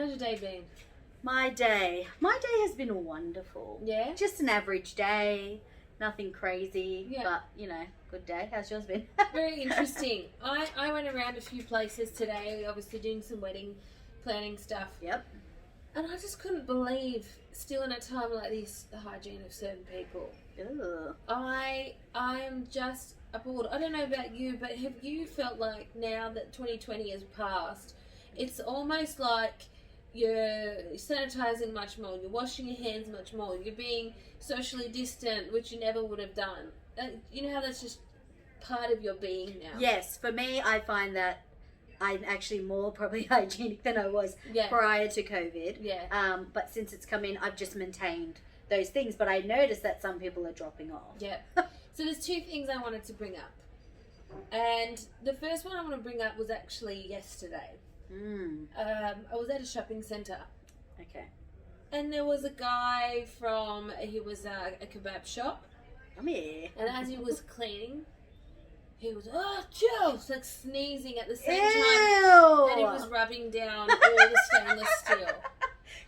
How's your day been? My day has been wonderful. Yeah? Just an average day, nothing crazy, Yeah. but, you know, good day. How's yours been? Very interesting. I went around a few places today, obviously doing some wedding planning stuff. Yep. And I just couldn't believe, still in a time like this, the hygiene of certain people. Ugh. I am just appalled. I don't know about you, but have you felt like now that 2020 has passed, it's almost like you're sanitizing much more, you're washing your hands much more, you're being socially distant, which you never would have done. You know how that's just part of your being now? Yes, for me, I find that I'm actually more probably hygienic than I was prior to COVID. Yeah. But since it's come in, I've just maintained those things. But I noticed that some people are dropping off. Yeah. So there's two things I wanted to bring up. And the first one I want to bring up was actually yesterday. I was at a shopping centre. Okay. And there was a guy he was a kebab shop. Come here. And as he was cleaning, he was, Joe, like sneezing at the same time. And he was rubbing down all the stainless steel.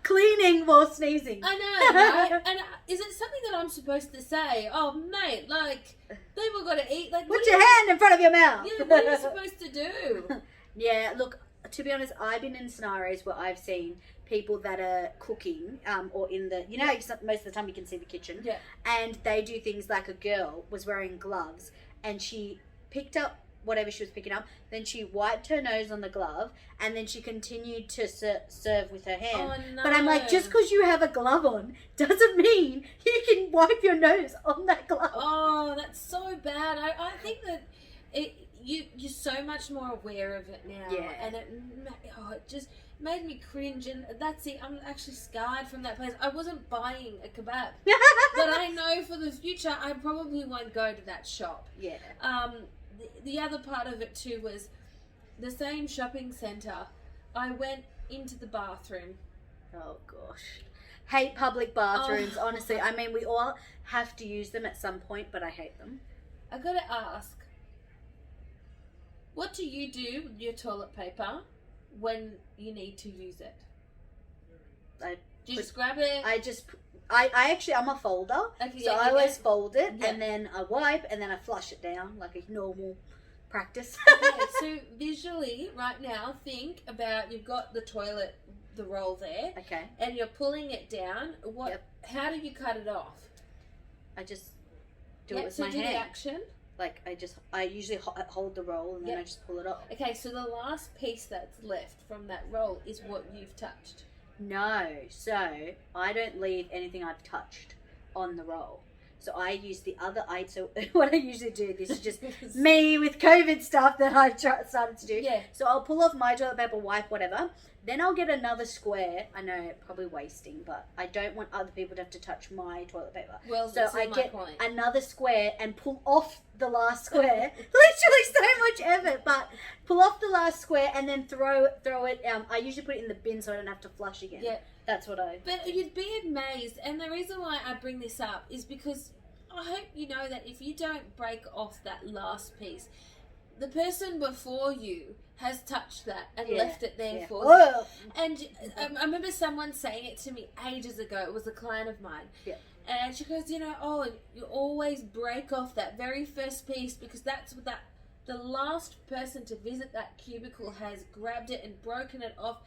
Cleaning while sneezing. I know, right? And is it something that I'm supposed to say? Oh, mate, like, people got to eat. Like, put your hand in front of your mouth. Yeah, what are you supposed to do? Yeah, look, to be honest, I've been in scenarios where I've seen people that are cooking or in the, you know, most of the time you can see the kitchen. Yeah. And they do things like a girl was wearing gloves and she picked up whatever she was picking up, then she wiped her nose on the glove, and then she continued to serve with her hand. Oh, no. But I'm like, just because you have a glove on doesn't mean you can wipe your nose on that glove. Oh, that's so bad. I think that you're so much more aware of it now. Yeah. And it just made me cringe, and that's it. I'm actually scarred from that place. I wasn't buying a kebab. But I know for the future I probably won't go to that shop. Yeah. The other part of it too was the same shopping centre. I went into the bathroom. Oh gosh. Hate public bathrooms, honestly. I mean, we all have to use them at some point, but I hate them. I gotta ask, what do you do with your toilet paper when you need to use it? Do you just grab it? I'm a folder. Okay, so I always fold it and then I wipe and then I flush it down like a normal practice. Okay, so visually, right now, think about you've got the toilet, the roll there. Okay. And you're pulling it down. How do you cut it off? I just do it with my hand. So do the action. Like I usually hold the roll and then I just pull it off. Okay, so the last piece that's left from that roll is what you've touched. No, so I don't leave anything I've touched on the roll. So I use the other so what I usually do, this is just me with COVID stuff that I've started to do. Yeah. So I'll pull off my toilet paper, wipe, whatever. Then I'll get another square. I know, probably wasting, but I don't want other people to have to touch my toilet paper. Well, so I get point. another square and pull off the last square. Literally so much effort, but pull off the last square and then throw it. I usually put it in the bin so I don't have to flush again. Yeah. That's what I... But you'd be amazed, and the reason why I bring this up is because I hope you know that if you don't break off that last piece, the person before you has touched that and left it there for you. And I remember someone saying it to me ages ago. It was a client of mine. Yeah. And she goes, you always break off that very first piece because that's what the last person to visit that cubicle has grabbed it and broken it off.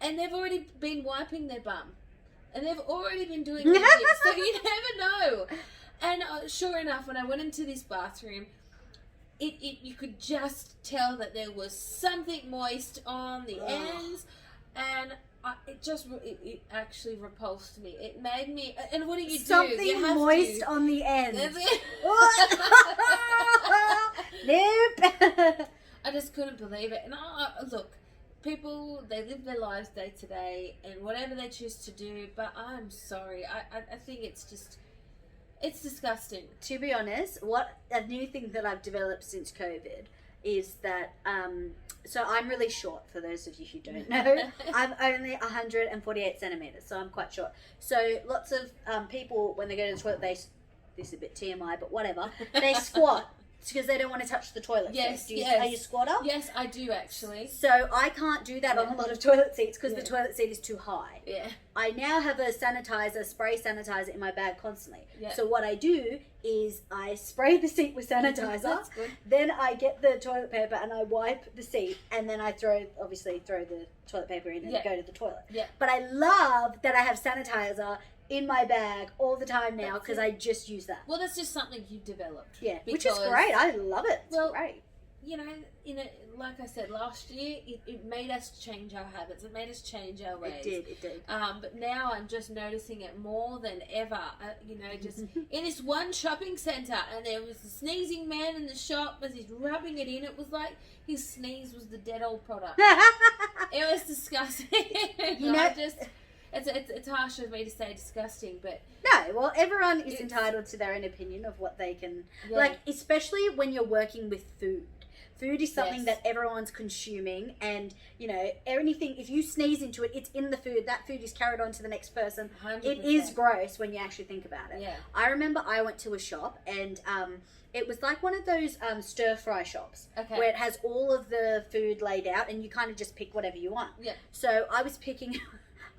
And they've already been wiping their bum. And they've already been doing it. So you never know. And sure enough, when I went into this bathroom, you could just tell that there was something moist on the ends. And it actually repulsed me. It made me... And what do you do? Something moist on the ends. Nope. I just couldn't believe it. And look... People, they live their lives day to day and whatever they choose to do, but I'm sorry. I think it's disgusting. To be honest, a new thing that I've developed since COVID is that, so I'm really short for those of you who don't know. I'm only 148 centimeters, so I'm quite short. So lots of people, when they go to the toilet, this is a bit TMI, but whatever, they squat. because they don't want to touch the toilet Yes, seat. yes. Are you a squatter? Yes, I do actually. So I can't do that on a lot of toilet seats because the toilet seat is too high. Yeah. I now have a spray sanitizer in my bag constantly. Yeah. So what I do is I spray the seat with sanitizer. That's good. Then I get the toilet paper and I wipe the seat, and then I throw the toilet paper in and go to the toilet. Yeah. But I love that I have sanitizer in my bag all the time now because I just use that. Well, that's just something you've developed. Yeah, which is great. I love it. It's great. You know, like I said last year, it made us change our habits. It made us change our ways. It did. But now I'm just noticing it more than ever. Just in this one shopping centre, and there was a sneezing man in the shop as he's rubbing it in. It was like his sneeze was the dead old product. It was disgusting. It's harsh of me to say disgusting, but no. Well, everyone is entitled to their own opinion of what they can like, especially when you're working with food. Food is something that everyone's consuming, and anything. If you sneeze into it, it's in the food. That food is carried on to the next person. 100%. It is gross when you actually think about it. Yeah. I remember I went to a shop and it was like one of those stir fry shops where it has all of the food laid out, and you kind of just pick whatever you want. Yeah. So I was picking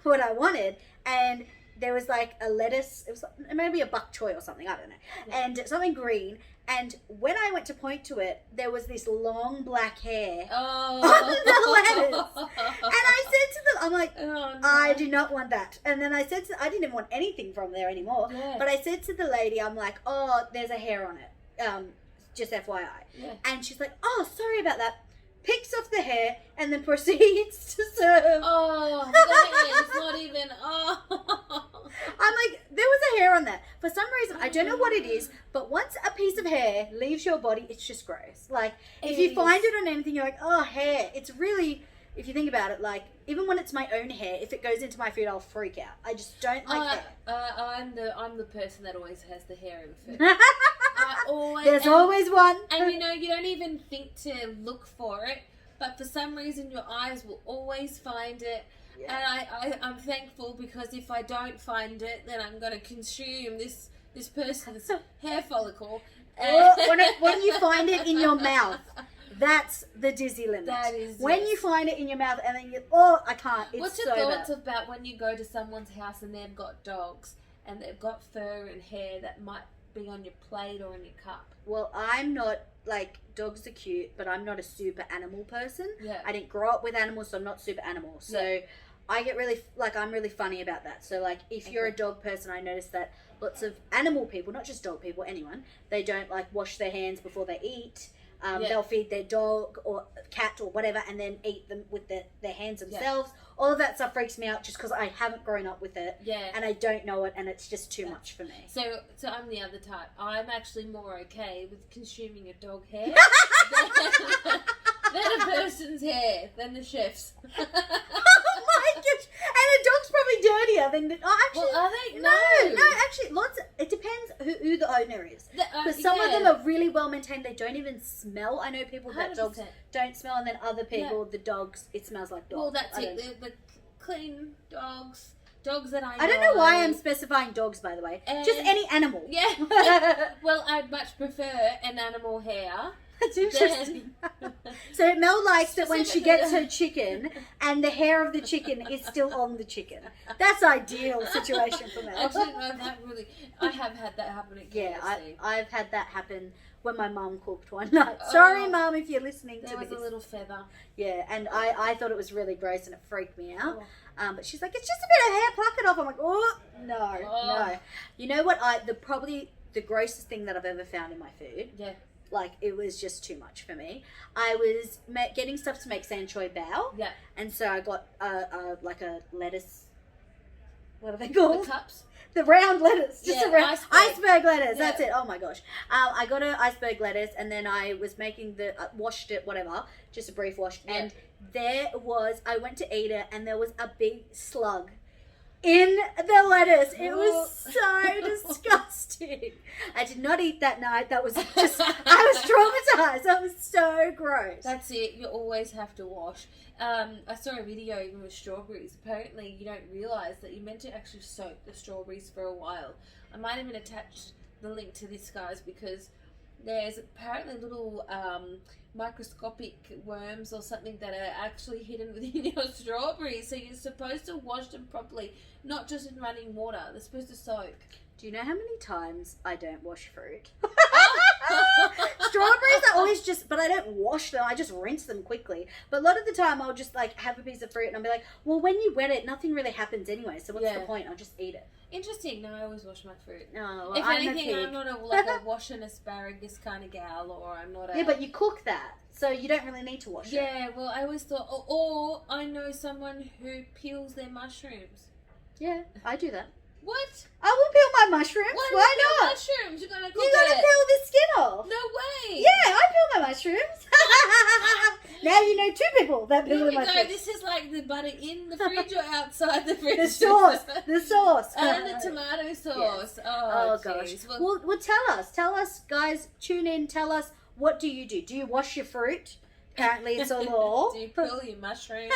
what I wanted, and there was like a lettuce. It was maybe a bok choy or something. I don't know, and something green. And when I went to point to it, there was this long black hair on the lettuce. And I said to them, I'm like, I do not want that. And then I said I didn't even want anything from there anymore. Yeah. But I said to the lady, I'm like, there's a hair on it. Just FYI. Yeah. And she's like, sorry about that. Picks off the hair and then proceeds to serve. Oh, the hair is not even. I'm like, there was a hair on that. For some reason, I don't know what it is, but once a piece of hair leaves your body, it's just gross. Like, if you find it on anything, you're like, hair. It's really, if you think about it, like, even when it's my own hair, if it goes into my food, I'll freak out. I just don't like hair. I'm the person that always has the hair in food. There's always one. And you don't even think to look for it, but for some reason your eyes will always find it. Yeah. And I'm thankful, because if I don't find it, then I'm going to consume this person's hair follicle. When you find it in your mouth, that's the dizzy limit. That is when you find it in your mouth and then I can't. It's What's your thoughts about when you go to someone's house and they've got dogs and they've got fur and hair that might be on your plate or in your cup? Well, I'm not, like, dogs are cute, but I'm not a super animal person. Yeah. I didn't grow up with animals, so I'm not super animal. So I get really, I'm really funny about that. So, like, if you're a dog person, I notice that lots of animal people, not just dog people, anyone, they don't, like, wash their hands before they eat. They'll feed their dog or cat or whatever and then eat them with their hands themselves. Yeah. All of that stuff freaks me out just because I haven't grown up with it. Yeah. And I don't know it, and it's just too much for me. So I'm the other type. I'm actually more okay with consuming a dog hair than a person's hair, than the chef's. Oh my gosh. And a dog's probably dirtier than actually. Well, are they? No, actually, it depends who the owner is. Because some of them are really well maintained. They don't even smell. I know people that 100%. Dogs don't smell, and then other people, the dogs, it smells like dogs. Well, that's it. The clean dogs that I know. I don't know why I'm specifying dogs, by the way. Just any animal. Yeah. Well, I'd much prefer an animal hair. That's interesting. So Mel likes that when she gets her chicken and the hair of the chicken is still on the chicken. That's ideal situation for Mel. Actually, no, I have had that happen at KFC. Yeah, I've had that happen when my mum cooked one night. Sorry, Mum, if you're listening to this. There was a little feather. Yeah, and I thought it was really gross and it freaked me out. But she's like, it's just a bit of hair, pluck it off. I'm like, no. You know what? Probably the grossest thing that I've ever found in my food. Yeah. Like, it was just too much for me. I was getting stuff to make sanchoy bao. Yeah. And so I got like a lettuce. What are they called? The cups? The round lettuce. Just a round iceberg lettuce. Yeah. That's it. Oh my gosh. I got an iceberg lettuce, and then I was making washed it, whatever, just a brief wash. Yeah. And I went to eat it, and there was a big slug in the lettuce. It was so disgusting. I did not eat that night. That was just, I was traumatized. That was so gross. That's it. You always have to wash. I saw a video even with strawberries. Apparently, you don't realise that you're meant to actually soak the strawberries for a while. I might even attach the link to this, guys, because there's apparently little microscopic worms or something that are actually hidden within your strawberries. So you're supposed to wash them properly, not just in running water. They're supposed to soak. Do you know how many times I don't wash fruit? Strawberries are always just, but I don't wash them. I just rinse them quickly. But a lot of the time I'll just like have a piece of fruit and I'll be like, well, when you wet it, nothing really happens anyway. So what's the point? I'll just eat it. Interesting. No, I always wash my fruit. No, if anything, I'm not a wash an asparagus kind of gal, or I'm not a... Yeah, but you cook that, so you don't really need to wash it. Yeah, well, I always thought... Or I know someone who peels their mushrooms. Yeah, I do that. What? I will peel my mushrooms. Why not? Mushrooms? You're gonna cook You gotta it. peel the skin off. No way. Yeah, I peel my mushrooms. Now you know 2 people that peel Here the we go. mushrooms. This is like the butter in the fridge or outside the fridge. The sauce. And the tomato sauce. Yes. Oh gosh. Well, Well, tell us, guys. Tune in. Tell us, what do you do? Do you wash your fruit? Apparently, it's a law. Do you peel your mushrooms?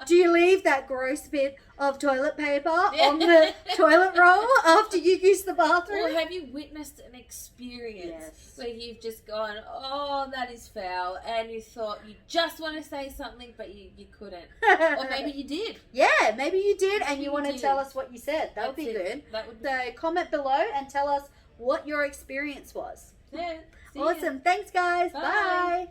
Do you leave that gross bit of toilet paper on the toilet roll after you use the bathroom? Or have you witnessed an experience where you've just gone, oh, that is foul, and you thought you just want to say something, but you couldn't? Or maybe you did. Yeah, maybe you did, and you You want to did. tell us what you said. That would be good. So comment below and tell us what your experience was. Yeah. See ya. Awesome. Thanks, guys. Bye. Bye.